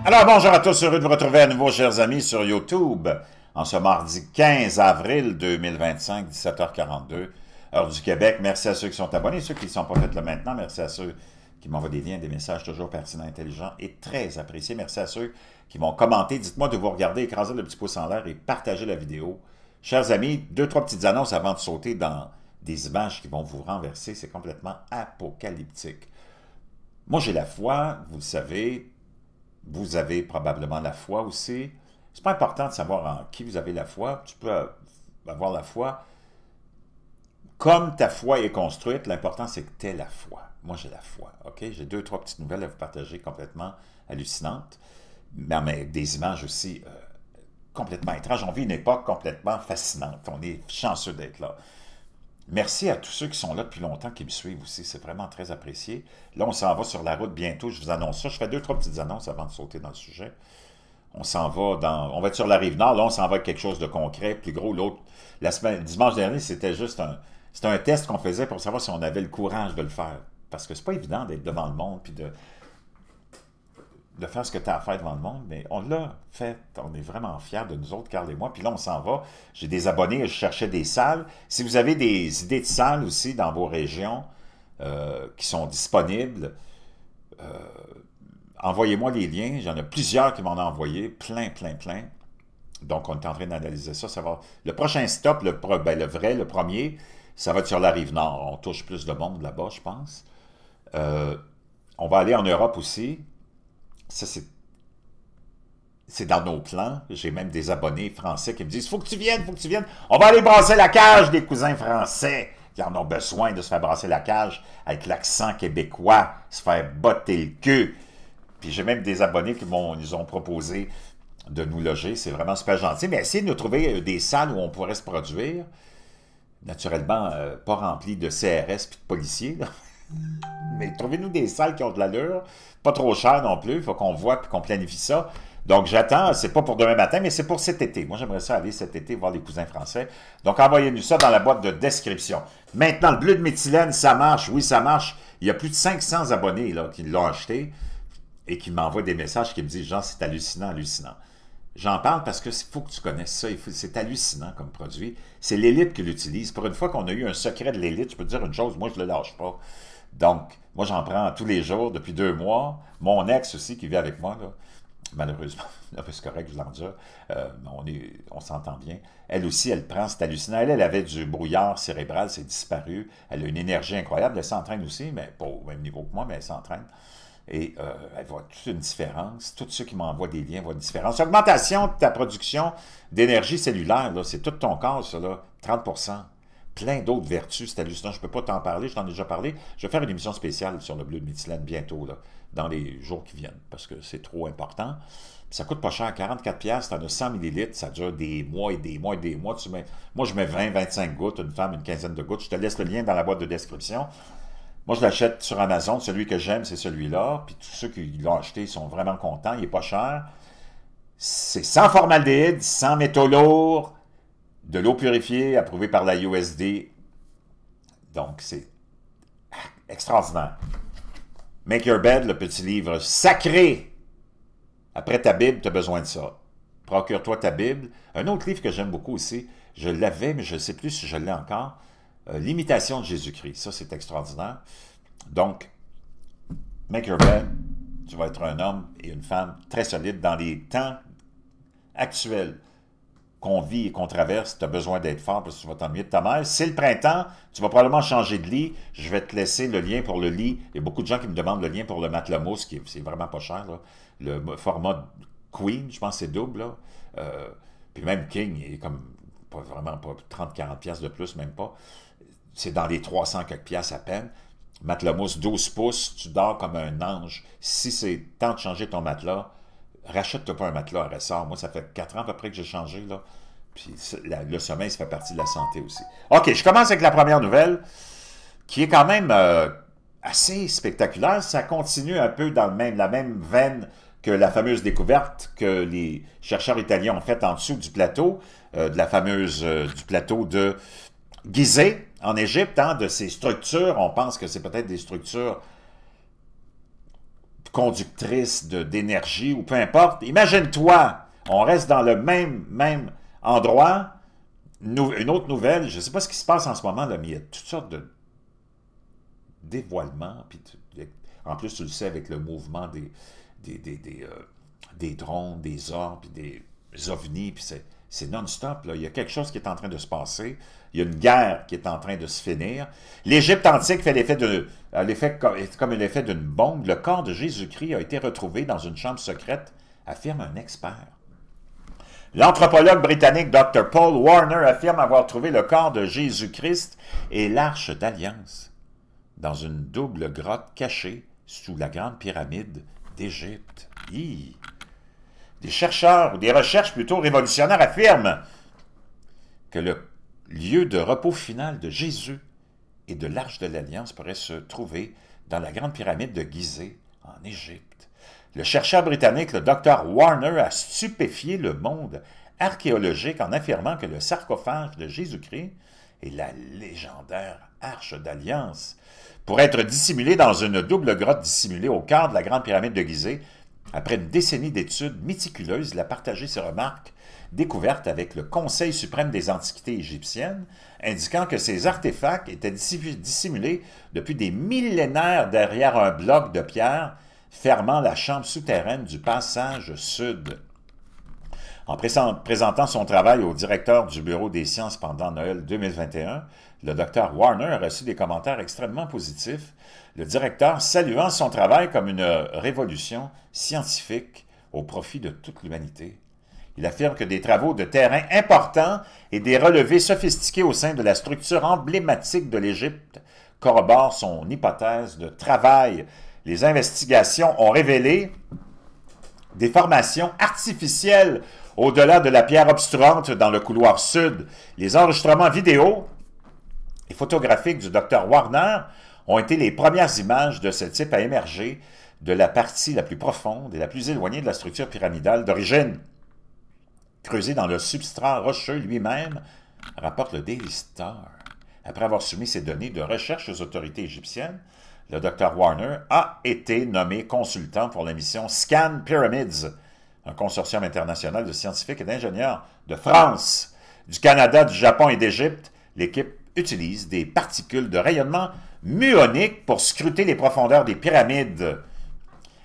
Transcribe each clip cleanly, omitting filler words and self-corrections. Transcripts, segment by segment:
Alors, bonjour à tous, heureux de vous retrouver à nouveau, chers amis, sur YouTube, en ce mardi 15 avril 2025, 17h42, heure du Québec. Merci à ceux qui sont abonnés, ceux qui ne sont pas peut-être là maintenant. Merci à ceux qui m'envoient des liens, des messages toujours pertinents, intelligents et très appréciés. Merci à ceux qui vont commenter. Dites-moi de vous regarder, écraser le petit pouce en l'air et partager la vidéo. Chers amis, deux, trois petites annonces avant de sauter dans des images qui vont vous renverser. C'est complètement apocalyptique. Moi, j'ai la foi, vous le savez. Vous avez probablement la foi aussi. C'est pas important de savoir en qui vous avez la foi. Tu peux avoir la foi comme ta foi est construite. L'important, c'est que tu aies la foi. Moi, j'ai la foi. OK? J'ai deux, trois petites nouvelles à vous partager complètement hallucinantes, mais avec des images aussi complètement étranges. On vit une époque complètement fascinante. On est chanceux d'être là. Merci à tous ceux qui sont là depuis longtemps, qui me suivent aussi. C'est vraiment très apprécié. Là, on s'en va sur la route bientôt. Je vous annonce ça. Je fais deux, trois petites annonces avant de sauter dans le sujet. On s'en va on va être sur la Rive-Nord. Là, on s'en va avec quelque chose de concret, plus gros. L'autre, dimanche dernier, c'était juste c'était un test qu'on faisait pour savoir si on avait le courage de le faire. Parce que c'est pas évident d'être devant le monde puis de faire ce que tu as à faire devant le monde, mais on l'a fait. On est vraiment fiers de nous autres, Carl et moi. Puis là, on s'en va. J'ai des abonnés, je cherchais des salles. Si vous avez des idées de salles aussi dans vos régions qui sont disponibles, envoyez-moi les liens. J'en ai plusieurs qui m'en ont envoyé. Plein, plein, plein. Donc, on est en train d'analyser ça. Le prochain stop, le premier, ça va être sur la Rive-Nord. On touche plus de monde là-bas, je pense. On va aller en Europe aussi. Ça, c'est dans nos plans. J'ai même des abonnés français qui me disent « Faut que tu viennes, faut que tu viennes. On va aller brasser la cage des cousins français qui en ont besoin de se faire brasser la cage avec l'accent québécois, se faire botter le cul. » Puis j'ai même des abonnés qui nous ont proposé de nous loger. C'est vraiment super gentil. Mais essayez de nous trouver des salles où on pourrait se produire. Naturellement, pas remplies de CRS puis de policiers, là. Mais trouvez-nous des salles qui ont de l'allure, pas trop cher non plus, il faut qu'on voit et qu'on planifie ça. Donc j'attends, c'est pas pour demain matin, mais c'est pour cet été. Moi j'aimerais ça aller cet été voir les cousins français. Donc envoyez-nous ça dans la boîte de description. Maintenant, le bleu de méthylène, ça marche, oui ça marche. Il y a plus de 500 abonnés là, qui l'ont acheté et qui m'envoient des messages qui me disent « Genre, c'est hallucinant, hallucinant ». J'en parle parce qu'il faut que tu connaisses ça. C'est hallucinant comme produit. C'est l'élite qui l'utilise. Pour une fois qu'on a eu un secret de l'élite, je peux te dire une chose, moi je ne le lâche pas. Donc, moi, j'en prends tous les jours, depuis 2 mois. Mon ex aussi, qui vit avec moi, là, malheureusement, c'est correct, je l'endure, on s'entend bien. Elle aussi, elle prend, c'est hallucinant. Elle avait du brouillard cérébral, c'est disparu. Elle a une énergie incroyable. Elle s'entraîne aussi, mais pas au même niveau que moi, mais elle s'entraîne. Et elle voit toute une différence. Tous ceux qui m'envoient des liens voient une différence. Augmentation de ta production d'énergie cellulaire, c'est tout ton corps, ça, là, 30%. Plein d'autres vertus, c'est hallucinant. Je ne peux pas t'en parler, je t'en ai déjà parlé. Je vais faire une émission spéciale sur le bleu de méthylène bientôt, là, dans les jours qui viennent, parce que c'est trop important. Puis ça coûte pas cher, 44$, tu en as 100 ml, ça dure des mois et des mois et des mois. Moi, je mets 20-25 gouttes, une femme, une quinzaine de gouttes. Je te laisse le lien dans la boîte de description. Moi, je l'achète sur Amazon. Celui que j'aime, c'est celui-là. Puis tous ceux qui l'ont acheté sont vraiment contents. Il n'est pas cher. C'est sans formaldéhyde, sans métaux lourds, de l'eau purifiée, approuvée par la USD. Donc, c'est extraordinaire. Make Your Bed, le petit livre sacré. Après ta Bible, tu as besoin de ça. Procure-toi ta Bible. Un autre livre que j'aime beaucoup aussi, je l'avais, mais je ne sais plus si je l'ai encore, L'imitation de Jésus-Christ. Ça, c'est extraordinaire. Donc, Make Your Bed, tu vas être un homme et une femme très solides dans les temps actuels qu'on vit et qu'on traverse. Tu as besoin d'être fort parce que tu vas t'ennuyer de ta mère. C'est le printemps, tu vas probablement changer de lit. Je vais te laisser le lien pour le lit. Il y a beaucoup de gens qui me demandent le lien pour le matelas mousse, c'est vraiment pas cher, là. Le format Queen, je pense que c'est double, là. Puis même King, il est comme vraiment pas 30-40$ de plus, même pas. C'est dans les 300 quelques piastres à peine. Matelas mousse 12 pouces, tu dors comme un ange. Si c'est temps de changer ton matelas, rachète-toi pas un matelas à ressort. Moi, ça fait 4 ans à peu près que j'ai changé, là. Puis le sommeil, ça fait partie de la santé aussi. OK, je commence avec la première nouvelle, qui est quand même assez spectaculaire. Ça continue un peu dans la même veine que la fameuse découverte que les chercheurs italiens ont faite en dessous du plateau, du plateau de Gizeh, en Égypte, hein, de ces structures. On pense que c'est peut-être des structures conductrice d'énergie ou peu importe. Imagine-toi, on reste dans le même endroit. Une autre nouvelle, je ne sais pas ce qui se passe en ce moment, là, mais il y a toutes sortes de dévoilements. Puis en plus, tu le sais, avec le mouvement des drones, des orbes, puis des ovnis, puis c'est non-stop. Il y a quelque chose qui est en train de se passer. Il y a une guerre qui est en train de se finir. L'Égypte antique fait comme l'effet d'une bombe. Le corps de Jésus-Christ a été retrouvé dans une chambre secrète, affirme un expert. L'anthropologue britannique Dr. Paul Warner affirme avoir trouvé le corps de Jésus-Christ et l'Arche d'Alliance dans une double grotte cachée sous la grande pyramide d'Égypte. Des chercheurs, ou des recherches plutôt révolutionnaires affirment que le lieu de repos final de Jésus et de l'Arche de l'Alliance pourrait se trouver dans la grande pyramide de Gizeh, en Égypte. Le chercheur britannique, le Dr. Warner, a stupéfié le monde archéologique en affirmant que le sarcophage de Jésus-Christ et la légendaire Arche d'Alliance pourraient être dissimulés dans une double grotte dissimulée au cœur de la grande pyramide de Gizeh. Après une décennie d'études méticuleuses, il a partagé ses remarques découvertes avec le Conseil suprême des antiquités égyptiennes, indiquant que ces artefacts étaient dissimulés depuis des millénaires derrière un bloc de pierre fermant la chambre souterraine du passage sud. En présentant son travail au directeur du Bureau des sciences pendant Noël 2021, le Dr. Warner a reçu des commentaires extrêmement positifs, le directeur saluant son travail comme une révolution scientifique au profit de toute l'humanité. Il affirme que des travaux de terrain importants et des relevés sophistiqués au sein de la structure emblématique de l'Égypte corroborent son hypothèse de travail. Les investigations ont révélé des formations artificielles au-delà de la pierre obstruante dans le couloir sud. Les enregistrements vidéo et photographiques du Dr. Warner ont été les premières images de ce type à émerger de la partie la plus profonde et la plus éloignée de la structure pyramidale d'origine creusée dans le substrat rocheux lui-même, rapporte le Daily Star. Après avoir soumis ces données de recherche aux autorités égyptiennes, le Dr. Warner a été nommé consultant pour la mission Scan Pyramids, un consortium international de scientifiques et d'ingénieurs de France, du Canada, du Japon et d'Égypte. L'équipe utilise des particules de rayonnement muonique pour scruter les profondeurs des pyramides.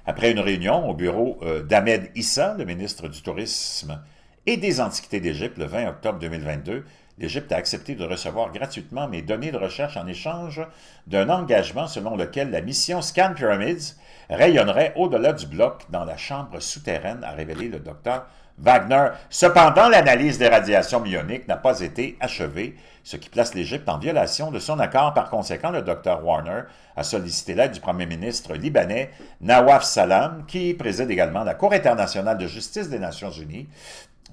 Après une réunion au bureau d'Ahmed Issa, le ministre du Tourisme et des Antiquités d'Égypte, le 20 octobre 2022, l'Égypte a accepté de recevoir gratuitement mes données de recherche en échange d'un engagement selon lequel la mission Scan Pyramids rayonnerait au-delà du bloc dans la chambre souterraine, a révélé le docteur Wagner. Cependant, l'analyse des radiations myoniques n'a pas été achevée, ce qui place l'Égypte en violation de son accord. Par conséquent, le docteur Warner a sollicité l'aide du premier ministre libanais Nawaf Salam, qui préside également la Cour internationale de justice des Nations unies,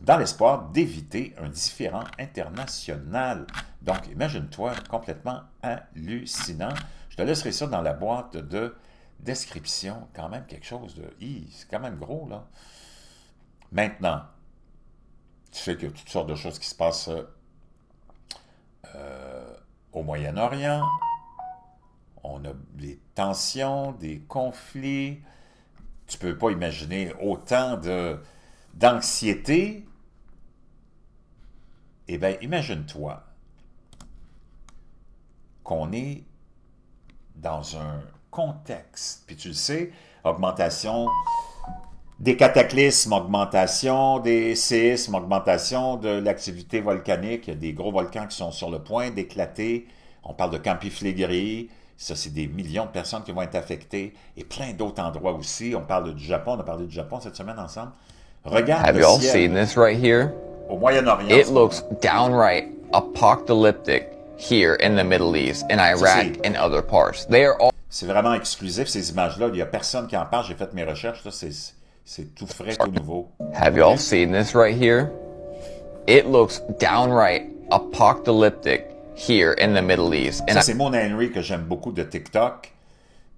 dans l'espoir d'éviter un différend international. Donc, imagine-toi, complètement hallucinant. Je te laisserai ça dans la boîte de description. Quand même quelque chose de... c'est quand même gros, là. Maintenant, tu sais qu'il y a toutes sortes de choses qui se passent au Moyen-Orient. On a des tensions, des conflits. Tu ne peux pas imaginer autant d'anxiété. Eh bien, imagine-toi qu'on est dans un contexte, puis tu le sais, augmentation des cataclysmes, augmentation des séismes, augmentation de l'activité volcanique. Il y a des gros volcans qui sont sur le point d'éclater. On parle de Campiflégris. Ça, c'est des millions de personnes qui vont être affectées. Et plein d'autres endroits aussi. On parle du Japon. On a parlé du Japon cette semaine ensemble. Regarde Have le you all ciel seen this right here? Au Moyen-Orient. It looks downright apocalyptic here in the Middle East, in Iraq, and other parts. They are all... C'est vraiment exclusif, ces images-là. Il n'y a personne qui en parle. J'ai fait mes recherches. C'est tout frais, tout nouveau. Have you all seen this right here? It looks downright apocalyptic here in the Middle East. Ça, c'est Mona Henry, que j'aime beaucoup, de TikTok,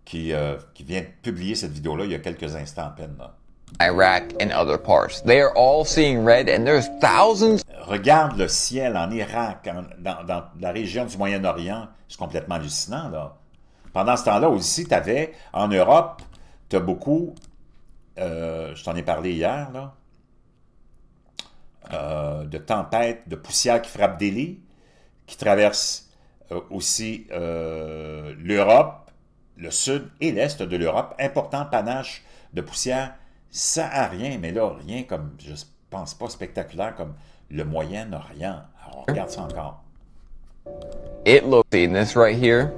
qui vient de publier cette vidéo-là il y a quelques instants à peine. Là. Iraq and other parts. They are all seeing red and there's thousands. Regarde le ciel en Irak, dans la région du Moyen-Orient. C'est complètement hallucinant, là. Pendant ce temps-là, aussi, tu avais, en Europe, tu as beaucoup, je t'en ai parlé hier, là, de tempêtes, de poussière qui frappent des lits, qui traversent aussi l'Europe, le sud et l'est de l'Europe. Important panache de poussière, ça n'a rien, mais là, rien comme, je pense pas spectaculaire comme le Moyen-Orient. Alors, on regarde ça encore. It looks, see this right here?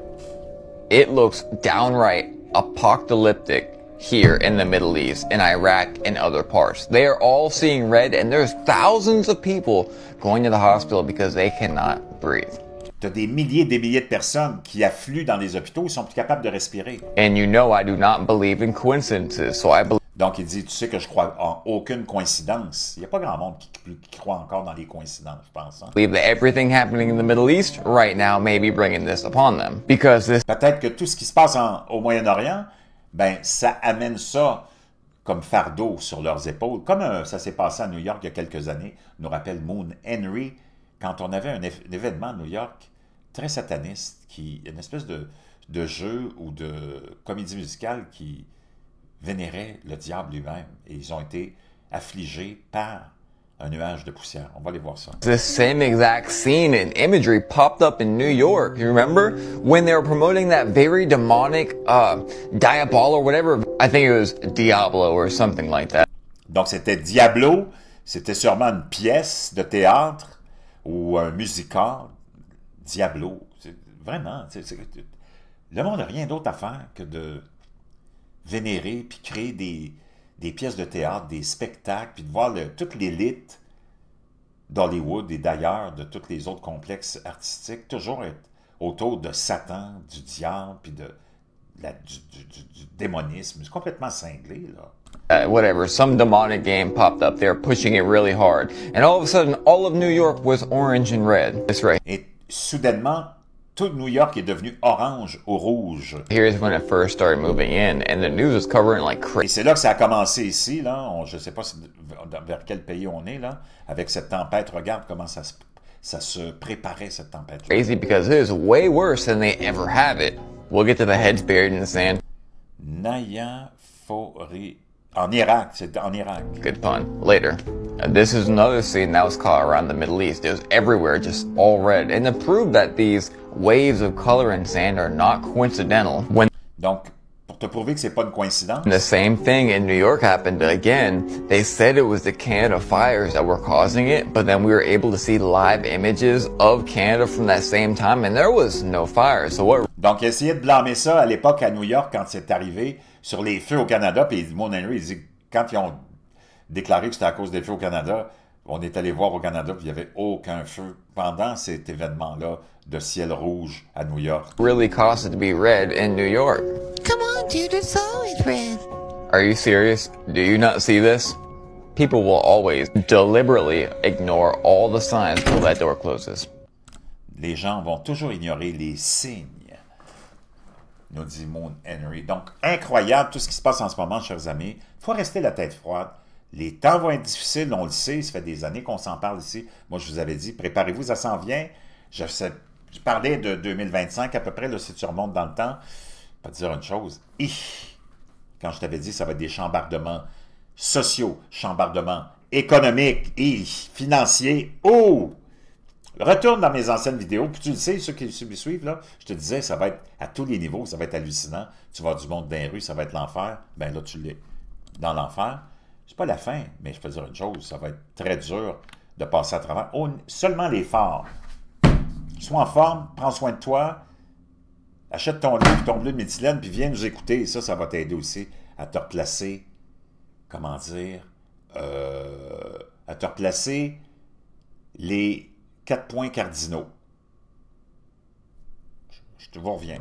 It looks downright apocalyptic here in the Middle East, in Iraq, and other parts. They are all seeing red, and there's thousands of people going to the hospital because they cannot breathe. Tu as des milliers de personnes qui affluent dans les hôpitaux, ils sont plus capables de respirer. And you know I do not believe in coincidences, so I believe Donc, il dit, tu sais que je crois en aucune coïncidence. Il n'y a pas grand monde qui croit encore dans les coïncidences, je pense. Hein? that everything happening in the Middle East right now may be bringing this upon them. Because this Peut-être que tout ce qui se passe au Moyen-Orient, ben, ça amène ça comme fardeau sur leurs épaules. Comme ça s'est passé à New York il y a quelques années, nous rappelle Moon Henry, quand on avait un événement à New York très sataniste, une espèce de jeu ou de comédie musicale qui vénérait le diable lui-même. Et ils ont été affligés par un nuage de poussière. On va aller voir ça. This same exact scene and imagery popped up in New York. You remember when they were promoting that very demonic Diablo or whatever? I think it was Diablo or something like that. Donc c'était Diablo, c'était sûrement une pièce de théâtre ou un musical. Diablo, vraiment, le monde n'a rien d'autre à faire que de vénérer puis créer des pièces de théâtre, des spectacles, puis de voir toute l'élite d'Hollywood et d'ailleurs de tous les autres complexes artistiques toujours être autour de Satan, du diable, puis du démonisme. C'est complètement cinglé, là. Whatever, some demonic game popped up there pushing it really hard. And all of a sudden, all of New York was orange and red. That's right. Et soudainement, tout New York est devenu orange ou rouge. Here's when it first started moving in, and the news was covering like Et crazy. c'est là que ça a commencé ici, là. Je ne sais pas vers quel pays on est, là, avec cette tempête. Regarde comment ça se préparait, cette tempête-là. Crazy because it is way worse than they ever have it. We'll get to the heads buried in the sand. Nayafori. En Irak, c'est en Irak. Good pun. Later. This is another scene that was caught around the Middle East. It was everywhere, just all red. And to prove that these waves of color in sand are not coincidental, when Donc, pour te prouver que c'est pas une coïncidence, the same thing in New York happened again, they said it was the Canada fires that were causing it, but then we were able to see live images of Canada from that same time, and there was no fire. So what? donc il essayait de blâmer ça à l'époque à New York quand c'est arrivé sur les feux au Canada, puis Moon Henry, il dit, quand ils ont déclaré que c'était à cause des feux au Canada, on est allé voir au Canada, puis il n'y avait aucun feu pendant cet événement-là de ciel rouge à New York. Really caused it to be red in New York. Come on, dude, it's always red. Are you serious? Do you not see this? People will always deliberately ignore all the signs till that door closes. Les gens vont toujours ignorer les signes, nous dit Moon Henry. Donc, incroyable tout ce qui se passe en ce moment, chers amis. Il faut rester la tête froide. Les temps vont être difficiles, on le sait, ça fait des années qu'on s'en parle ici. Moi, je vous avais dit, préparez-vous, ça s'en vient. Je parlais de 2025 à peu près, là, si tu remontes dans le temps. Je vais te dire une chose. Quand je t'avais dit, ça va être des chambardements sociaux, chambardements économiques et financiers. Oh! Retourne dans mes anciennes vidéos, puis tu le sais, ceux qui me suivent, là, je te disais, ça va être à tous les niveaux, ça va être hallucinant. Tu vas du monde dans les rues, ça va être l'enfer. Ben là, tu l'es dans l'enfer. C'est pas la fin, mais je peux te dire une chose, ça va être très dur de passer à travers. Seulement les forts. Sois en forme, prends soin de toi, achète ton livre, ton bleu de méthylène, puis viens nous écouter. Et ça va t'aider aussi à te replacer, comment dire, à te replacer les 4 points cardinaux. Je te reviens.